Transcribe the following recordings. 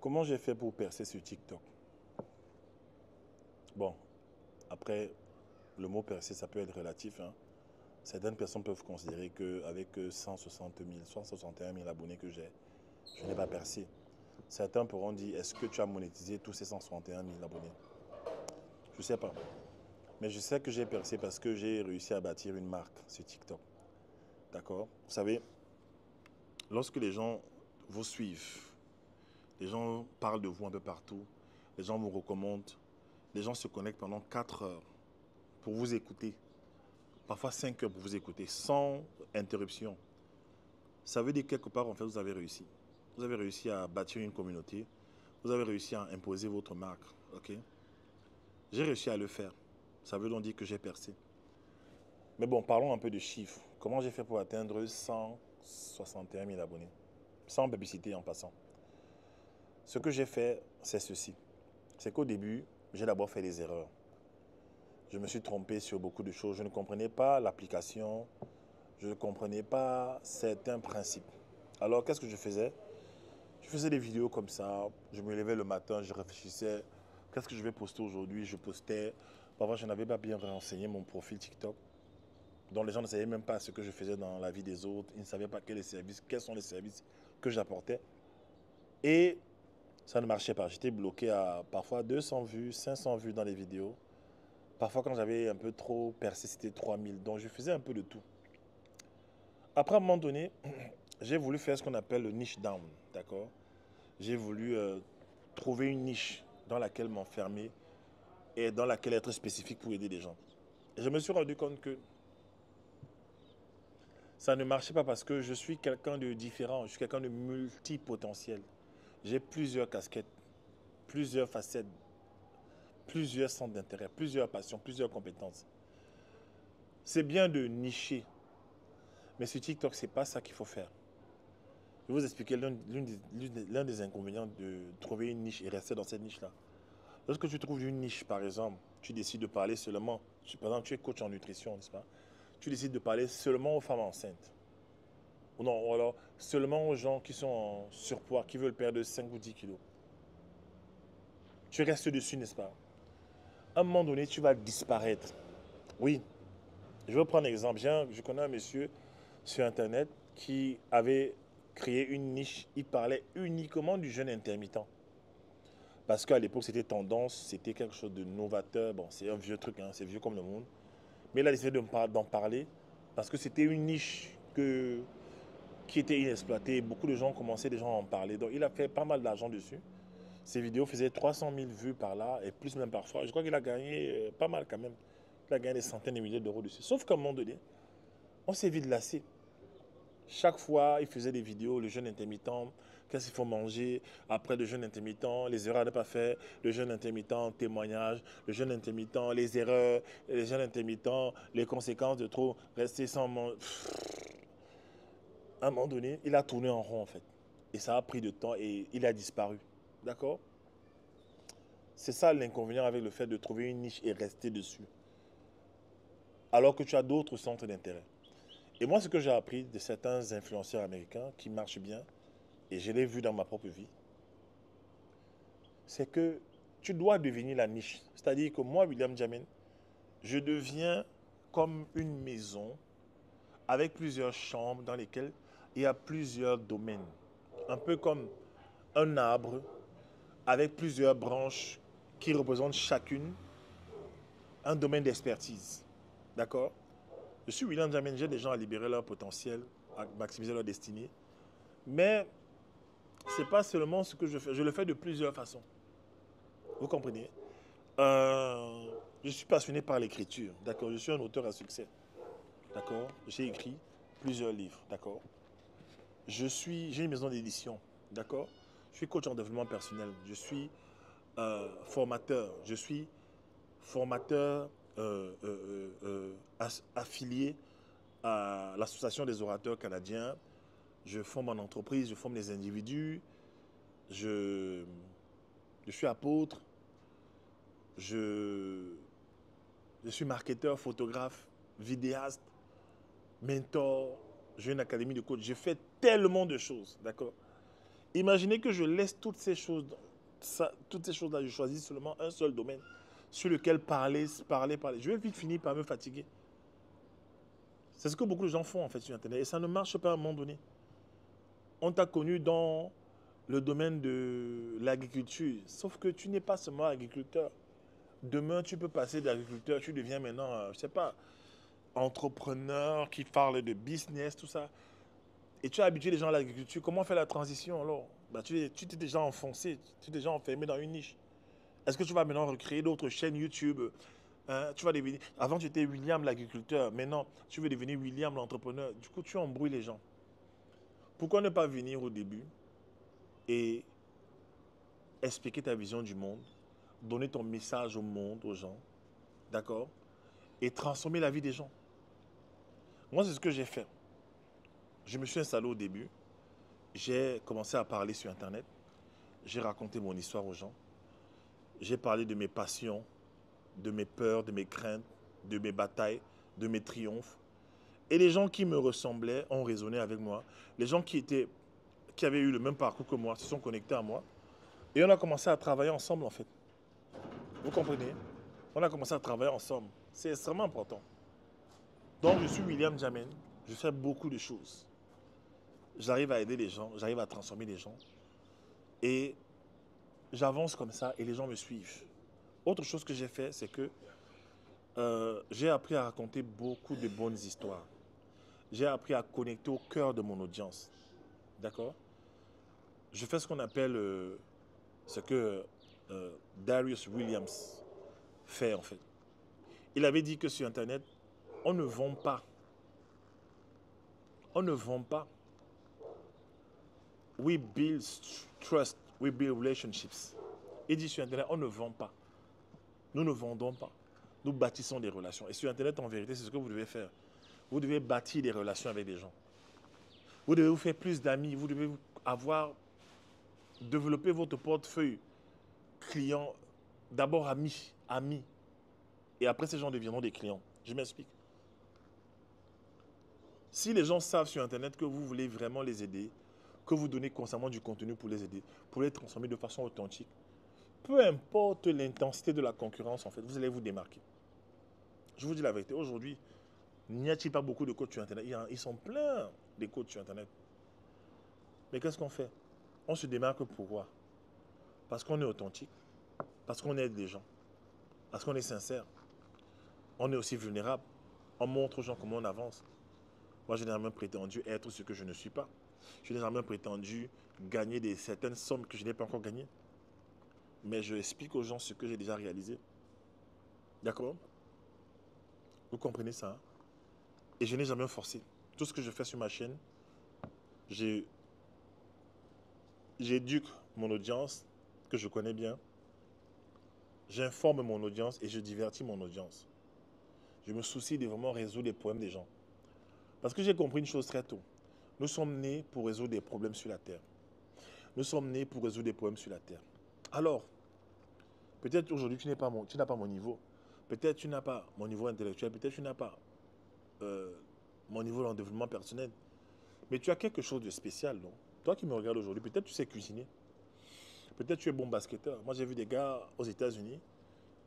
Comment j'ai fait pour percer sur TikTok? Bon, après, le mot percer, ça peut être relatif, hein. Certaines personnes peuvent considérer qu'avec 160 000, 161 000 abonnés que j'ai, je n'ai pas percé. Certains pourront dire, est-ce que tu as monétisé tous ces 161 000 abonnés? Je ne sais pas. Mais je sais que j'ai percé parce que j'ai réussi à bâtir une marque sur TikTok. D'accord? Vous savez, lorsque les gens vous suivent, les gens parlent de vous un peu partout, les gens vous recommandent, les gens se connectent pendant 4 heures pour vous écouter, parfois 5 heures pour vous écouter, sans interruption. Ça veut dire quelque part, en fait, vous avez réussi. Vous avez réussi à bâtir une communauté, vous avez réussi à imposer votre marque. Ok? J'ai réussi à le faire. Ça veut donc dire que j'ai percé. Mais bon, parlons un peu de chiffres. Comment j'ai fait pour atteindre 161 000 abonnés? Sans publicité en passant. Ce que j'ai fait, c'est ceci. C'est qu'au début, j'ai d'abord fait des erreurs. Je me suis trompé sur beaucoup de choses. Je ne comprenais pas l'application. Je ne comprenais pas certains principes. Alors, qu'est-ce que je faisais? Je faisais des vidéos comme ça. Je me levais le matin, je réfléchissais. Qu'est-ce que je vais poster aujourd'hui? Je postais. Parfois, je n'avais pas bien renseigné mon profil TikTok. Donc, les gens ne savaient même pas ce que je faisais dans la vie des autres. Ils ne savaient pas quels sont les services que j'apportais. Et ça ne marchait pas. J'étais bloqué à parfois 200 vues, 500 vues dans les vidéos. Parfois, quand j'avais un peu trop percé, c'était 3000. Donc, je faisais un peu de tout. Après, à un moment donné, j'ai voulu faire ce qu'on appelle le niche down. D'accord? J'ai voulu trouver une niche dans laquelle m'enfermer et dans laquelle être spécifique pour aider les gens. Et je me suis rendu compte que ça ne marchait pas parce que je suis quelqu'un de différent. Je suis quelqu'un de multipotentiel. J'ai plusieurs casquettes, plusieurs facettes, plusieurs centres d'intérêt, plusieurs passions, plusieurs compétences. C'est bien de nicher, mais sur TikTok, ce n'est pas ça qu'il faut faire. Je vais vous expliquer l'un des inconvénients de trouver une niche et rester dans cette niche-là. Lorsque tu trouves une niche, par exemple, tu décides de parler seulement, par exemple, tu es coach en nutrition, n'est-ce pas? Tu décides de parler seulement aux femmes enceintes. Ou non, ou alors seulement aux gens qui sont en surpoids, qui veulent perdre 5 ou 10 kilos. Tu restes dessus, n'est-ce pas? À un moment donné, tu vas disparaître. Oui, je vais prendre un exemple. Je connais un monsieur sur Internet qui avait créé une niche. Il parlait uniquement du jeûne intermittent. Parce qu'à l'époque, c'était tendance, c'était quelque chose de novateur. Bon, c'est un vieux truc, hein, c'est vieux comme le monde. Mais il a décidé d'en parler parce que c'était une niche qui était inexploitée. Beaucoup de gens commençaient déjà à en parler. Donc, il a fait pas mal d'argent dessus. Ses vidéos faisaient 300 000 vues par là et plus même parfois. Je crois qu'il a gagné pas mal quand même. Il a gagné des centaines de milliers d'euros dessus. Sauf qu'à un moment donné, on s'est vite lassé. Chaque fois, il faisait des vidéos, le jeûne intermittent, qu'est-ce qu'il faut manger après le jeûne intermittent, les erreurs à ne pas faire, le jeûne intermittent, témoignage, le jeûne intermittent, les erreurs, le jeûne intermittent, les conséquences de trop rester sans manger. À un moment donné, il a tourné en rond en fait. Et ça a pris du temps et il a disparu. D'accord? C'est ça l'inconvénient avec le fait de trouver une niche et rester dessus. Alors que tu as d'autres centres d'intérêt. Et moi, ce que j'ai appris de certains influenceurs américains qui marchent bien, et je l'ai vu dans ma propre vie, c'est que tu dois devenir la niche. C'est-à-dire que moi, William Jamin, je deviens comme une maison avec plusieurs chambres dans lesquelles il y a plusieurs domaines. Un peu comme un arbre avec plusieurs branches qui représentent chacune un domaine d'expertise. D'accord? Je suis William Jamin, j'aide les gens à libérer leur potentiel, à maximiser leur destinée. Mais ce n'est pas seulement ce que je fais, je le fais de plusieurs façons. Vous comprenez? Je suis passionné par l'écriture, d'accord? Je suis un auteur à succès, d'accord? J'ai écrit plusieurs livres, d'accord? J'ai une maison d'édition, d'accord? Je suis coach en développement personnel, je suis formateur, je suis formateur affilié à l'Association des orateurs canadiens. Je forme en entreprise, je forme des individus, je, je suis apôtre, je, je suis marketeur, photographe, vidéaste, mentor, j'ai une académie de coach. Je fais tellement de choses, d'accord? Imaginez que je laisse toutes ces choses, toutes ces choses-là, je choisis seulement un seul domaine sur lequel parler. Je vais vite finir par me fatiguer. C'est ce que beaucoup de gens font en fait sur Internet et ça ne marche pas à un moment donné. On t'a connu dans le domaine de l'agriculture, sauf que tu n'es pas seulement agriculteur. Demain, tu peux passer d'agriculteur, tu deviens maintenant, je ne sais pas, entrepreneur qui parle de business, tout ça. Et tu as habitué les gens à l'agriculture. Comment faire la transition alors? Bah, tu t'es déjà enfoncé, tu t'es déjà enfermé dans une niche. Est-ce que tu vas maintenant recréer d'autres chaînes YouTube? Hein? Tu vas devenir... Avant, tu étais William l'agriculteur. Maintenant, tu veux devenir William l'entrepreneur. Du coup, tu embrouilles les gens. Pourquoi ne pas venir au début et expliquer ta vision du monde, donner ton message au monde, aux gens, d'accord? Et transformer la vie des gens. Moi, c'est ce que j'ai fait. Je me suis installé au début. J'ai commencé à parler sur Internet. J'ai raconté mon histoire aux gens. J'ai parlé de mes passions, de mes peurs, de mes craintes, de mes batailles, de mes triomphes. Et les gens qui me ressemblaient ont résonné avec moi. Les gens qui avaient eu le même parcours que moi se sont connectés à moi. Et on a commencé à travailler ensemble en fait. Vous comprenez? On a commencé à travailler ensemble. C'est extrêmement important. Donc je suis William Jamen. Je fais beaucoup de choses. J'arrive à aider les gens, j'arrive à transformer les gens. Et j'avance comme ça et les gens me suivent. Autre chose que j'ai fait, c'est que j'ai appris à raconter beaucoup de bonnes histoires. J'ai appris à connecter au cœur de mon audience. D'accord? Je fais ce qu'on appelle ce que Darius Williams fait en fait. Il avait dit que sur Internet, on ne vend pas. On ne vend pas. We build trust, we build relationships. Il dit sur Internet, on ne vend pas. Nous ne vendons pas. Nous bâtissons des relations. Et sur Internet, en vérité, c'est ce que vous devez faire. Vous devez bâtir des relations avec des gens. Vous devez vous faire plus d'amis. Vous devez développer votre portefeuille client. D'abord amis. Et après, ces gens deviendront des clients. Je m'explique. Si les gens savent sur Internet que vous voulez vraiment les aider, que vous donnez constamment du contenu pour les aider, pour les transformer de façon authentique, peu importe l'intensité de la concurrence, en fait, vous allez vous démarquer. Je vous dis la vérité, aujourd'hui, n'y a-t-il pas beaucoup de coachs sur Internet? Ils sont pleins des coachs sur Internet. Mais qu'est-ce qu'on fait? On se démarque pourquoi? Parce qu'on est authentique, parce qu'on aide les gens, parce qu'on est sincère. On est aussi vulnérable. On montre aux gens comment on avance. Moi, je n'ai jamais prétendu être ce que je ne suis pas. Je n'ai jamais prétendu gagner certaines sommes que je n'ai pas encore gagnées. Mais je explique aux gens ce que j'ai déjà réalisé. D'accord? Vous comprenez ça? Hein? Et je n'ai jamais forcé. Tout ce que je fais sur ma chaîne, j'éduque mon audience, que je connais bien. J'informe mon audience et je divertis mon audience. Je me soucie de vraiment résoudre les problèmes des gens. Parce que j'ai compris une chose très tôt. Nous sommes nés pour résoudre des problèmes sur la terre. Nous sommes nés pour résoudre des problèmes sur la terre. Alors, peut-être aujourd'hui tu n'as pas mon niveau. Peut-être tu n'as pas mon niveau intellectuel. Peut-être tu n'as pas mon niveau de développement personnel. Mais tu as quelque chose de spécial, non? Toi qui me regardes aujourd'hui, peut-être tu sais cuisiner. Peut-être tu es bon basketteur. Moi, j'ai vu des gars aux États-Unis.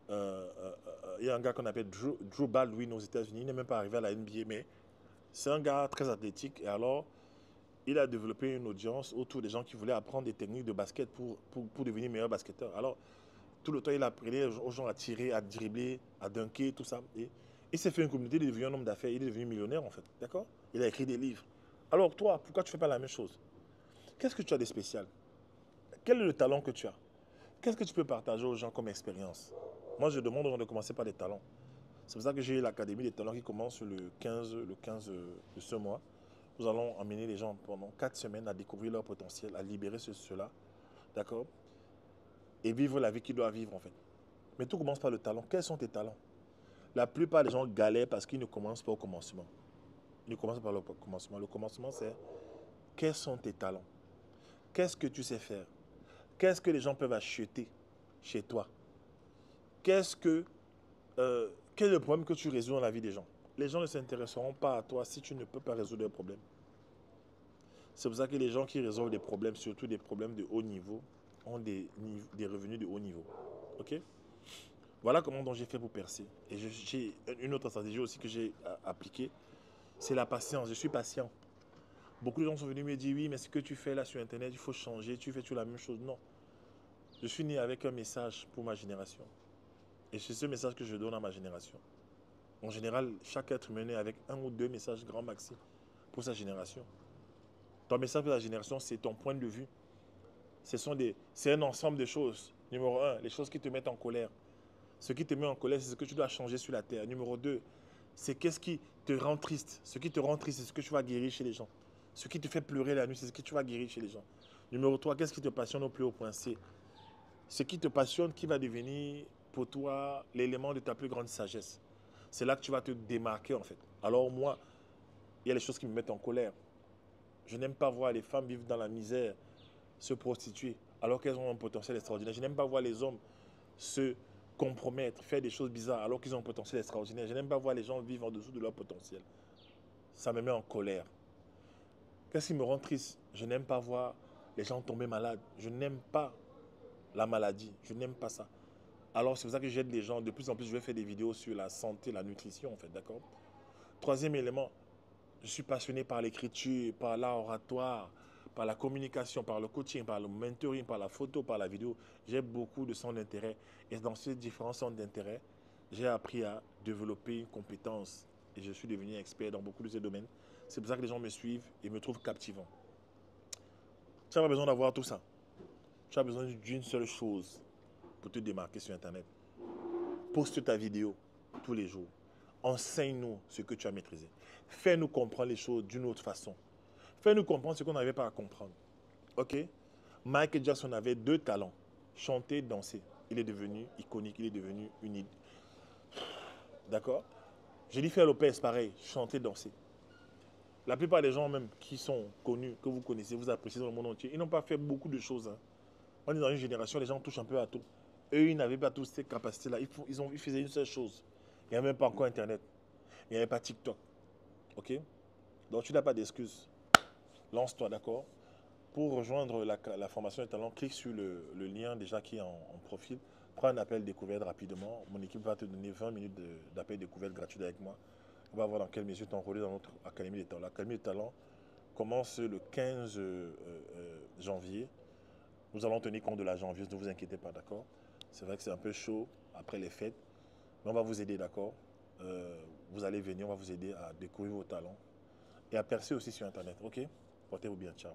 Il y a un gars qu'on appelle Drew Baldwin aux États-Unis. Il n'est même pas arrivé à la NBA, mais c'est un gars très athlétique. Et alors, il a développé une audience autour des gens qui voulaient apprendre des techniques de basket pour devenir meilleur basketteur. Alors, tout le temps, il apprenait aux gens à tirer, à dribbler, à dunker, tout ça. Et il s'est fait une communauté, il est devenu un homme d'affaires, il est devenu millionnaire en fait. D'accord? Il a écrit des livres. Alors, toi, pourquoi tu ne fais pas la même chose? Qu'est-ce que tu as de spécial? Quel est le talent que tu as? Qu'est-ce que tu peux partager aux gens comme expérience? Moi, je demande aux gens de commencer par des talents. C'est pour ça que j'ai l'Académie des talents qui commence le 15 de ce mois. Nous allons emmener les gens pendant 4 semaines à découvrir leur potentiel, à libérer cela. D'accord? Et vivre la vie qu'ils doivent vivre en fait. Mais tout commence par le talent. Quels sont tes talents? La plupart des gens galèrent parce qu'ils ne commencent pas au commencement. Ils ne commencent pas au commencement. Le commencement, c'est quels sont tes talents? Qu'est-ce que tu sais faire? Qu'est-ce que les gens peuvent acheter chez toi? Quel est le problème que tu résous dans la vie des gens? Les gens ne s'intéresseront pas à toi si tu ne peux pas résoudre leurs problèmes. C'est pour ça que les gens qui résolvent des problèmes, surtout des problèmes de haut niveau, ont des revenus de haut niveau. Ok? Voilà comment donc j'ai fait pour percer. Et j'ai une autre stratégie aussi que j'ai appliquée, c'est la patience. Je suis patient. Beaucoup de gens sont venus me dire, oui, mais ce que tu fais là sur Internet, il faut changer, tu fais toujours la même chose. Non. Je suis né avec un message pour ma génération. Et c'est ce message que je donne à ma génération. En général, chaque être humain est avec un ou deux messages grand maxi pour sa génération. Ton message pour la génération, c'est ton point de vue. C'est un ensemble de choses. Numéro un, les choses qui te mettent en colère. Ce qui te met en colère, c'est ce que tu dois changer sur la terre. Numéro 2, c'est qu'est-ce qui te rend triste. Ce qui te rend triste, c'est ce que tu vas guérir chez les gens. Ce qui te fait pleurer la nuit, c'est ce que tu vas guérir chez les gens. Numéro 3, qu'est-ce qui te passionne au plus haut point? C'est ce qui te passionne qui va devenir pour toi l'élément de ta plus grande sagesse. C'est là que tu vas te démarquer en fait. Alors moi, il y a les choses qui me mettent en colère. Je n'aime pas voir les femmes vivre dans la misère, se prostituer, alors qu'elles ont un potentiel extraordinaire. Je n'aime pas voir les hommes se compromettre, faire des choses bizarres alors qu'ils ont un potentiel extraordinaire. Je n'aime pas voir les gens vivre en dessous de leur potentiel. Ça me met en colère. Qu'est-ce qui me rend triste? Je n'aime pas voir les gens tomber malades. Je n'aime pas la maladie. Je n'aime pas ça. Alors c'est pour ça que j'aide les gens. De plus en plus, je vais faire des vidéos sur la santé, la nutrition en fait, d'accord? Troisième élément, je suis passionné par l'écriture, par l'art oratoire, par la communication, par le coaching, par le mentoring, par la photo, par la vidéo. J'ai beaucoup de centres d'intérêt. Et dans ces différents centres d'intérêt, j'ai appris à développer une compétence. Et je suis devenu expert dans beaucoup de ces domaines. C'est pour ça que les gens me suivent et me trouvent captivant. Tu n'as pas besoin d'avoir tout ça. Tu as besoin d'une seule chose pour te démarquer sur Internet. Poste ta vidéo tous les jours. Enseigne-nous ce que tu as maîtrisé. Fais-nous comprendre les choses d'une autre façon. Fais-nous comprendre ce qu'on n'avait pas à comprendre. Ok? Michael Jackson avait deux talents. Chanter, danser. Il est devenu iconique, il est devenu unique. D'accord? Jennifer Lopez, pareil. Chanter, danser. La plupart des gens même qui sont connus, que vous connaissez, vous appréciez dans le monde entier, ils n'ont pas fait beaucoup de choses. Hein. On est dans une génération, les gens touchent un peu à tout. Eux, ils n'avaient pas toutes ces capacités-là. Ils faisaient une seule chose. Il n'y avait même pas encore Internet. Il n'y avait pas TikTok. Ok? Donc tu n'as pas d'excuses. Lance-toi, d'accord? Pour rejoindre la formation des talents, clique sur le lien déjà qui est en profil. Prends un appel découverte rapidement. Mon équipe va te donner 20 minutes d'appel découverte gratuit avec moi. On va voir dans quelle mesure tu es enrôlé dans notre Académie des talents. L'Académie des talents commence le 15 janvier. Nous allons tenir compte de la janvier, ne vous inquiétez pas, d'accord? C'est vrai que c'est un peu chaud après les fêtes, mais on va vous aider, d'accord? Vous allez venir, on va vous aider à découvrir vos talents et à percer aussi sur Internet, ok? Portez-vous bien, ciao.